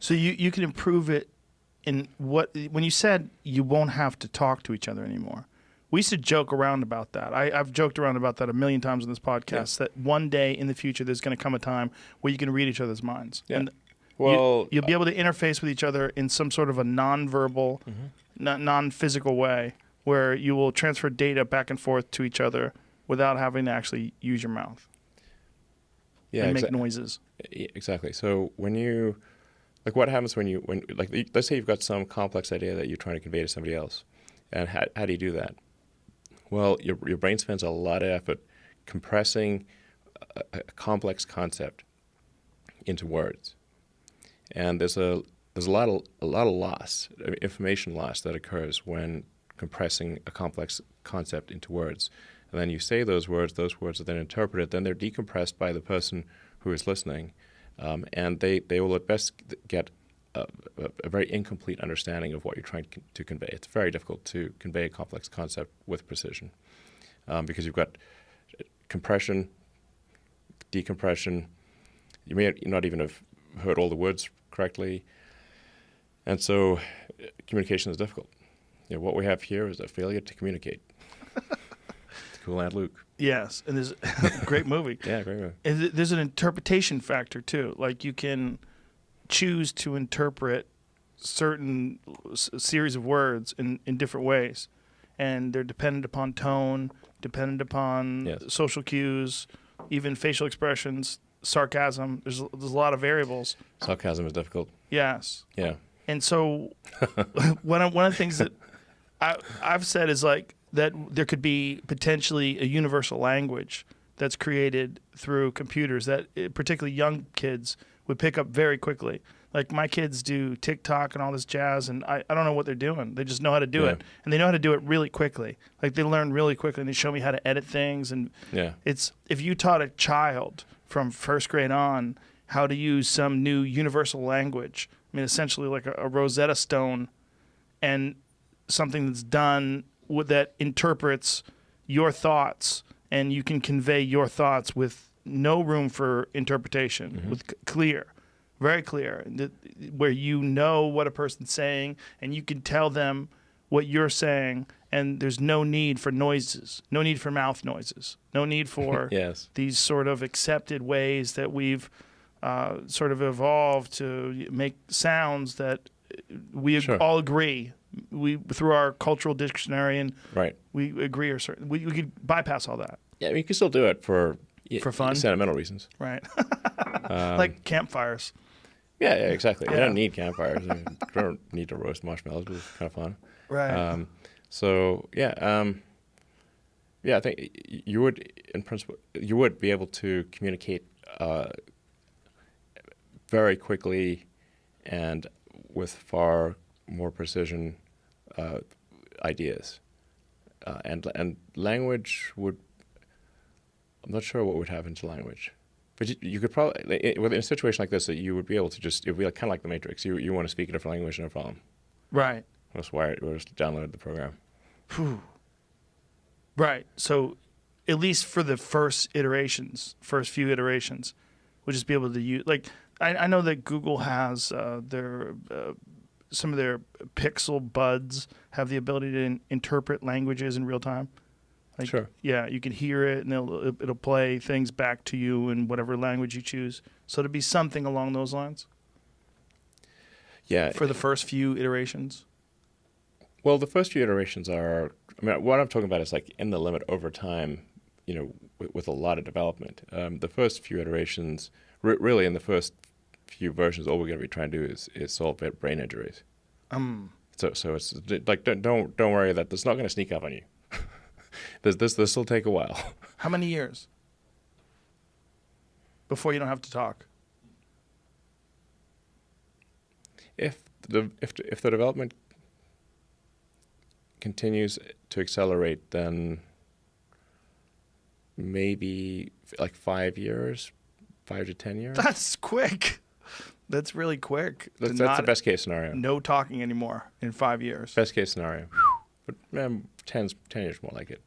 So you can improve it in when you said you won't have to talk to each other anymore. We used to joke around about that. I've joked around about that a million times on this podcast, that one day in the future there's going to come a time where you can read each other's minds. Yeah. And Well, you'll be able to interface with each other in some sort of a non-verbal, non-physical way where you will transfer data back and forth to each other without having to actually use your mouth and make noises. Exactly. So when you, like, what happens when let's say you've got some complex idea that you're trying to convey to somebody else, and how do you do that? Well, your brain spends a lot of effort compressing a complex concept into words, and there's a lot of loss, information loss that occurs when compressing a complex concept into words. And then you say those words are then interpreted, then they're decompressed by the person who is listening, and they will at best get a very incomplete understanding of what you're trying to convey. It's very difficult to convey a complex concept with precision because you've got compression, decompression. You may not even have heard all the words correctly, and so communication is difficult. What we have here is a failure to communicate. It's Cool Aunt Luke. Yes, and there's a great movie. Yeah, great movie. And there's an interpretation factor too. Like you can choose to interpret certain series of words in different ways, and they're dependent upon tone, dependent upon social cues, even facial expressions, sarcasm. There's a lot of variables. Sarcasm is difficult. Yes. Yeah. And so one of the things that I've said is like that there could be potentially a universal language that's created through computers that particularly young kids would pick up very quickly. Like my kids do TikTok and all this jazz, and I don't know what they're doing. They just know how to do it, and they know how to do it really quickly. Like they learn really quickly, and they show me how to edit things. And it's if you taught a child from first grade on how to use some new universal language, I mean, essentially like a Rosetta Stone, and something that's done that interprets your thoughts, and you can convey your thoughts with no room for interpretation, with clear. Very clear, where you know what a person's saying, and you can tell them what you're saying, and there's no need for noises, no need for mouth noises, no need for these sort of accepted ways that we've sort of evolved to make sounds that we all agree. We through our cultural dictionary, and we agree, or certain we could bypass all that. Yeah, I mean, you can still do it for fun, sentimental reasons, right? Like campfires. Yeah, exactly. You don't need campfires. You don't need to roast marshmallows, but it's kind of fun. Right. I think you would, in principle, you would be able to communicate very quickly and with far more precision ideas. And language would, I'm not sure what would happen to language. But you could probably, in a situation like this, that you would be able to just, it would be kind of like the Matrix. You want to speak a different language, no problem. Right. Just wire it, or just download the program. Whew. Right. So at least for the first few iterations, we'll just be able to use, like, I know that Google has their, some of their Pixel buds have the ability to interpret languages in real time. Like, sure. Yeah, you can hear it, and it'll play things back to you in whatever language you choose. So to be something along those lines. Yeah. For the first few iterations. Well, the first few iterations are, I mean, what I'm talking about is like in the limit over time, with a lot of development. The first few iterations, really in the first few versions, all we're going to be trying to do is solve brain injuries. So it's like, don't worry that it's not going to sneak up on you. This will take a while. How many years before you don't have to talk? If the development continues to accelerate, then maybe like 5 years, 5 to 10 years. That's quick. That's really quick. That's the best case scenario. No talking anymore in 5 years. Best case scenario. But 10 years more like it.